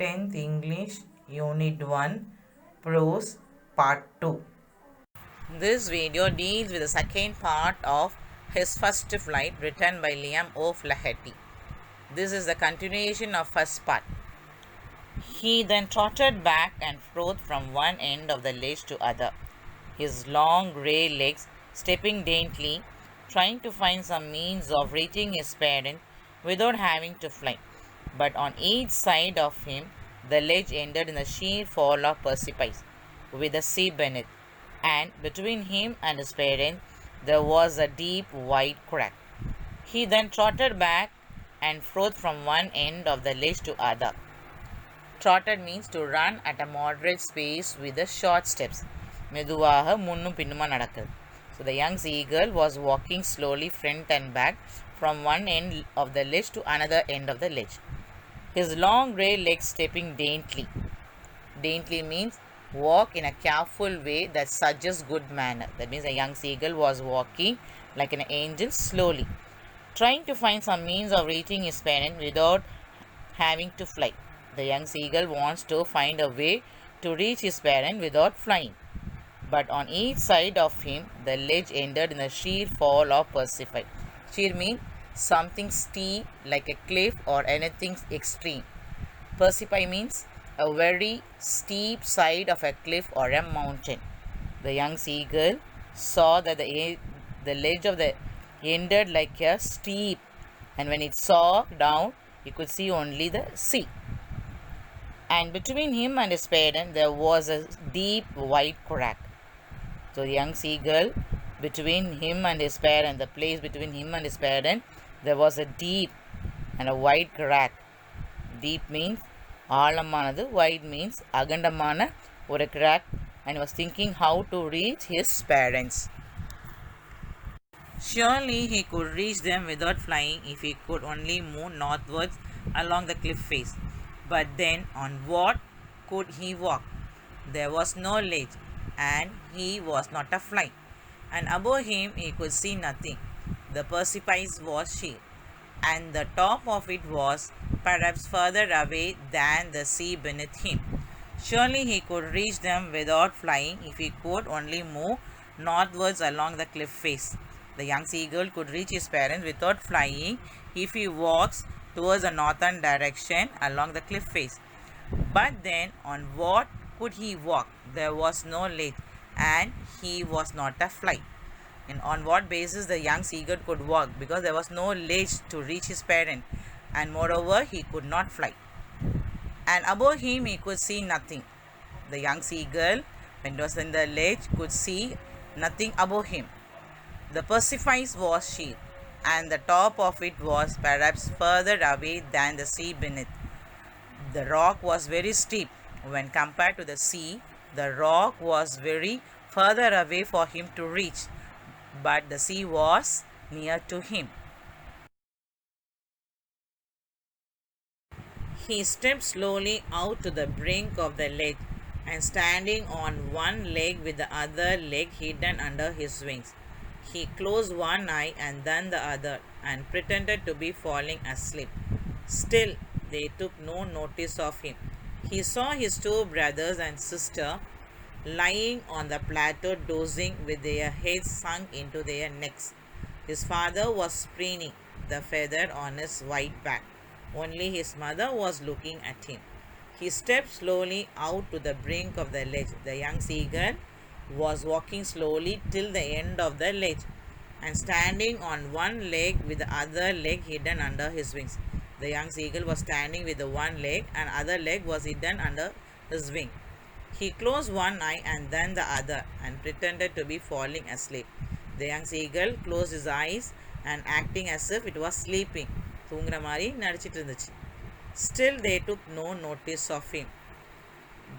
10th English Unit 1 Prose Part 2. This video deals with the second part of his first flight written by Liam O'Flaherty. This is the continuation of first part. He then trotted back and forth from one end of the ledge to other, his long grey legs stepping daintily, trying to find some means of reaching his parent without having to fly. But on each side of him, the ledge ended in a sheer fall of precipice, with the sea beneath, and between him and his parent there was a deep wide crack. He then trotted back and forth from one end of the ledge to other. Trotted means to run at a moderate pace with the short steps. மெதுவாக முன்னும் பின்னுமா நடக்குது. So the young seagull was walking slowly front and back from one end of the ledge to another end of the ledge, his long grey legs stepping daintily. Daintily means walk in a careful way that suggests good manner. That means the young seagull was walking like an angel slowly, trying to find some means of reaching his parent without having to fly. The young seagull wants to find a way to reach his parent without flying. But on each side of him, the ledge ended in a sheer fall of precipice. Sheer means something steep like a cliff or anything extreme. Precipice means a very steep side of a cliff or a mountain. The young seagull saw that the ledge of the ended like a steep, and when it saw down, he could see only the sea. And between him and his parent there was a deep wide crack. So the young seagull, between him and his parent, the place between him and his parent, there was a deep and a wide crack. Deep means ஆழமானது, wide means அகண்டமான ஒரு crack, and he was thinking how to reach his parents. Surely he could reach them without flying if he could only move northwards along the cliff face. But then on what could he walk? There was no ledge, and he was not a fly, and above him he could see nothing. The precipice was sheer, and the top of it was perhaps further away than the sea beneath him. Surely he could reach them without flying if he could only move northwards along the cliff face. The young seagull could reach his parents without flying if he walks towards the northern direction along the cliff face. But then on what could he walk? There was no ledge, and he was not a fly. And on what basis the young seagull could walk? Because there was no ledge to reach his parent, and moreover he could not fly. And above him he could see nothing. The young seagull, when it was in the ledge, could see nothing above him. The precipice was sheer, and the top of it was perhaps further away than the sea beneath. The rock was very steep. When compared to the sea, the rock was very further away for him to reach, but the sea was near to him. He stepped slowly out to the brink of the ledge, and standing on one leg with the other leg hidden under his wings, he closed one eye and then the other, and pretended to be falling asleep. Still, they took no notice of him. He saw his two brothers and sister lying on the plateau dozing with their heads sunk into their necks. His father was preening the feather on his white back. Only his mother was looking at him. He stepped slowly out to the brink of the ledge. The young seagull was walking slowly till the end of the ledge, and standing on one leg with the other leg hidden under his wings. The young seagull was standing with the one leg, and other leg was hidden under his wing. He closed one eye and then the other, and pretended to be falling asleep. The young seagull closed his eyes and acting as if it was sleeping. தூங்குற மாதிரி நடிச்சிட்டு இருந்துச்சு. Still they took no notice of him.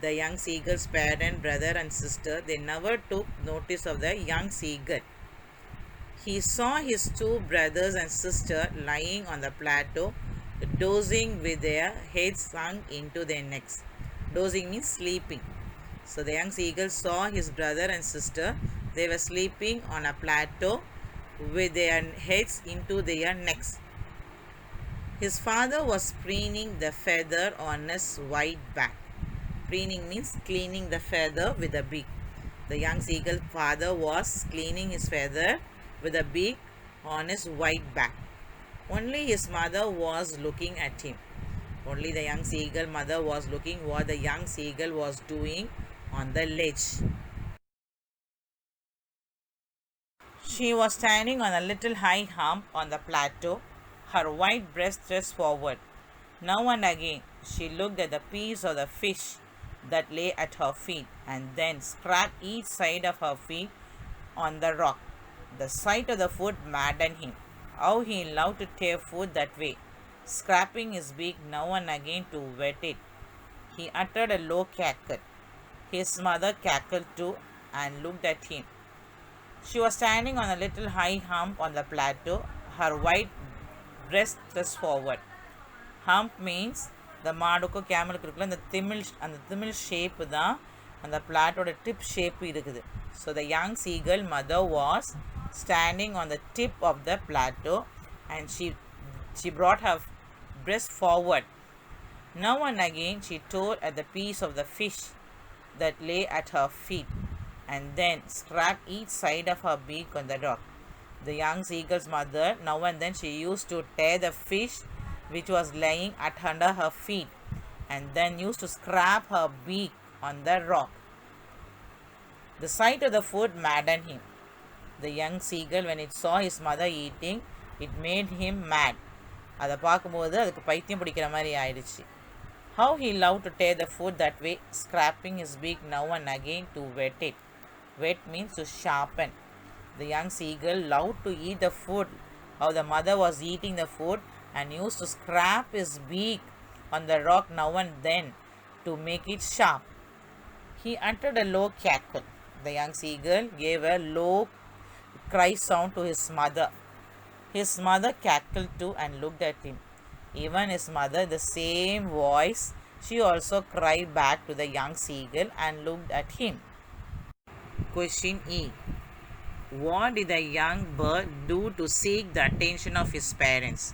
The young seagull's parent, brother and sister, they never took notice of the young seagull. He saw his two brothers and sister lying on the plateau, dozing with their heads sunk into their necks. Dozing means sleeping. So the young seagull saw his brother and sister. They were sleeping on a plateau with their heads into their necks. His father was preening the feather on his white back. Preening means cleaning the feather with a beak. The young seagull father was cleaning his feather with a beak on his white back. Only his mother was looking at him. Only the young seagull mother was looking what the young seagull was doing on the ledge. She was standing on a little high hump on the plateau, her white breast thrust forward. Now and again she looked at the piece of the fish that lay at her feet and then scratched each side of her feet on the rock. The sight of the food maddened him. How he loved to tear food that way, scraping his beak now and again to wet it. He uttered a low cackle. His mother cackled too and looked at him. She was standing on a little high hump on the plateau, her white breast thrust forward. Hump means the மாடுக்கோ கேமலுக்கு இருக்குல்ல அந்த திமில் shape தான் அந்த பிளாட்டோட tip shape இருக்குது. So the young seagull mother was standing on the tip of the plateau and she brought her breast forward. Now and again she tore at the piece of the fish that lay at her feet and then scratched each side of her beak on the rock. The young seagull's mother, now and then she used to tear the fish which was lying at under her feet and then used to scrape her beak on the rock. The sight of the food maddened him. The young seagull, when it saw his mother eating, it made him mad. அதை பார்க்கும்போது அதுக்கு பைத்தியம் பிடிக்கிற மாதிரி ஆயிடுச்சு. How he loved to tear the food that way, scraping his beak now and again to wet it. Wet means to sharpen. The young seagull loved to eat the food. How the mother was eating the food and used to scrape his beak on the rock now and then to make it sharp. He uttered a low cackle. The young seagull gave a low cry sound to his mother. His mother cackled too and looked at him. Even his mother, the same voice, she also cried back to the young seagull and looked at him. Question E. What did the young bird do to seek the attention of his parents?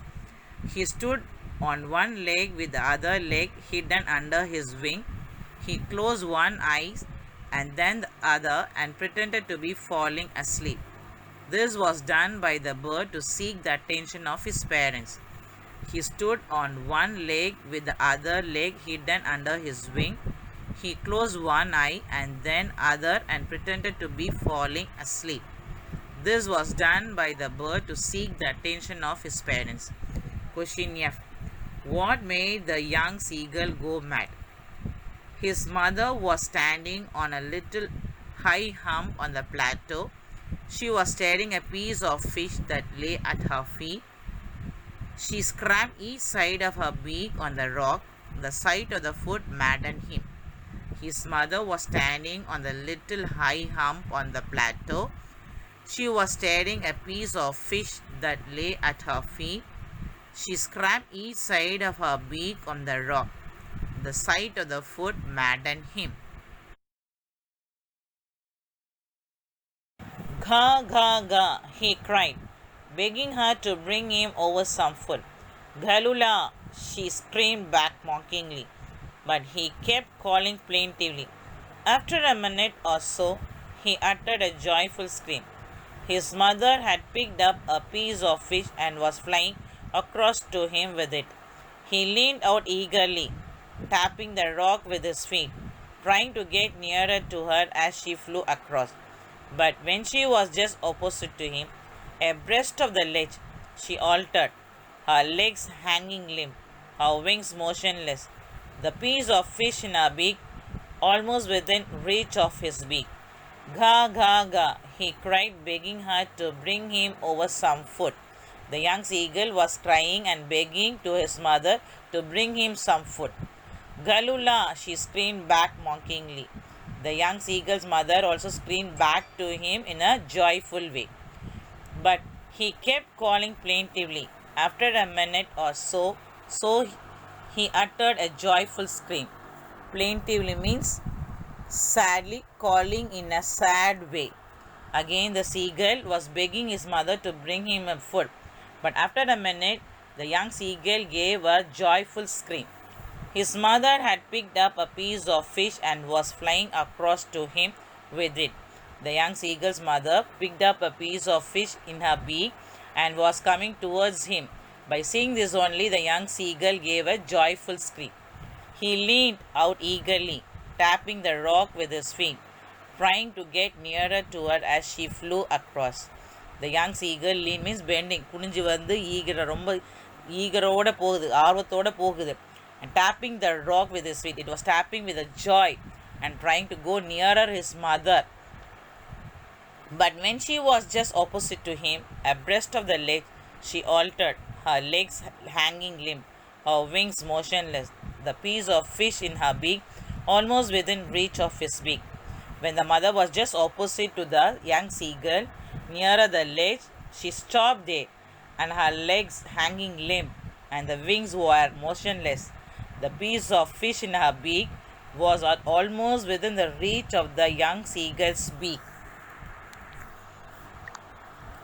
He stood on one leg with the other leg hidden under his wing. He closed one eye and then the other and pretended to be falling asleep. This was done by the bird to seek the attention of his parents. He stood on one leg with the other leg hidden under his wing. He closed one eye and then other and pretended to be falling asleep. This was done by the bird to seek the attention of his parents. Question F. What made the young seagull go mad? His mother was standing on a little high hump on the plateau. She was tearing a piece of fish that lay at her feet. She scraped each side of her beak on the rock. The sight of the food maddened him. His mother was standing on the little high hump on the plateau. She was tearing a piece of fish that lay at her feet. She scraped each side of her beak on the rock. The sight of the food maddened him. Gha, gha, gha, he cried, begging her to bring him over some food. Galula, she screamed back mockingly, but he kept calling plaintively. After a minute or so, he uttered a joyful scream. His mother had picked up a piece of fish and was flying across to him with it. He leaned out eagerly, tapping the rock with his feet, trying to get nearer to her as she flew across. But when she was just opposite to him, abreast of the ledge, she altered, her legs hanging limp, her wings motionless, the piece of fish in her beak almost within reach of his beak. Gha, gha, gha, he cried, begging her to bring him over some food. The young seagull was crying and begging to his mother to bring him some food. Galula, she screamed back mockingly. The young seagull's mother also screamed back to him in a joyful way. But he kept calling plaintively. After a minute or so he uttered a joyful scream. Plaintively means sadly, calling in a sad way. Again the seagull was begging his mother to bring him food. But after a minute, The young seagull gave a joyful scream. His mother had picked up a piece of fish and was flying across to him with it. The young seagull's mother picked up a piece of fish in her beak and was coming towards him. By seeing this only, the young seagull gave a joyful scream. He leaned out eagerly, tapping the rock with his feet, trying to get nearer to her as she flew across. The young seagull lean means bending. குனிஞ்சு வந்து ரொம்ப ஈகரோட போகுது, ஆர்வத்தோட போகுது. And tapping the rock with his feet. It was tapping with a joy and trying to go nearer his mother. But when she was just opposite to him, abreast of the ledge, she altered, her legs hanging limp, her wings motionless, the piece of fish in her beak almost within reach of his beak. When the mother was just opposite to the young seagull, nearer the ledge, she stopped there, and her legs hanging limp, and the wings were motionless. The piece of fish in her beak was almost within the reach of the young seagull's beak.